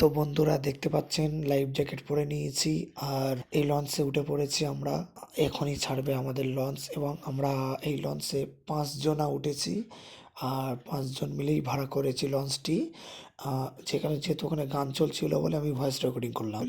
তো বন্ধুরা দেখতে পাচ্ছেন লাইফ জ্যাকেট পরে নিয়েছি আর এই লঞ্চে উঠে পড়েছি আমরা। এখনই ছাড়বে আমাদের লঞ্চ এবং আমরা এই লঞ্চে 5 জনা উঠেছি আর 5 জন মিলেই ভাড়া করেছি লঞ্চটি। যেহেতু ওখানে গান চলছিল বলে আমি ভয়েস রেকর্ডিং করলাম।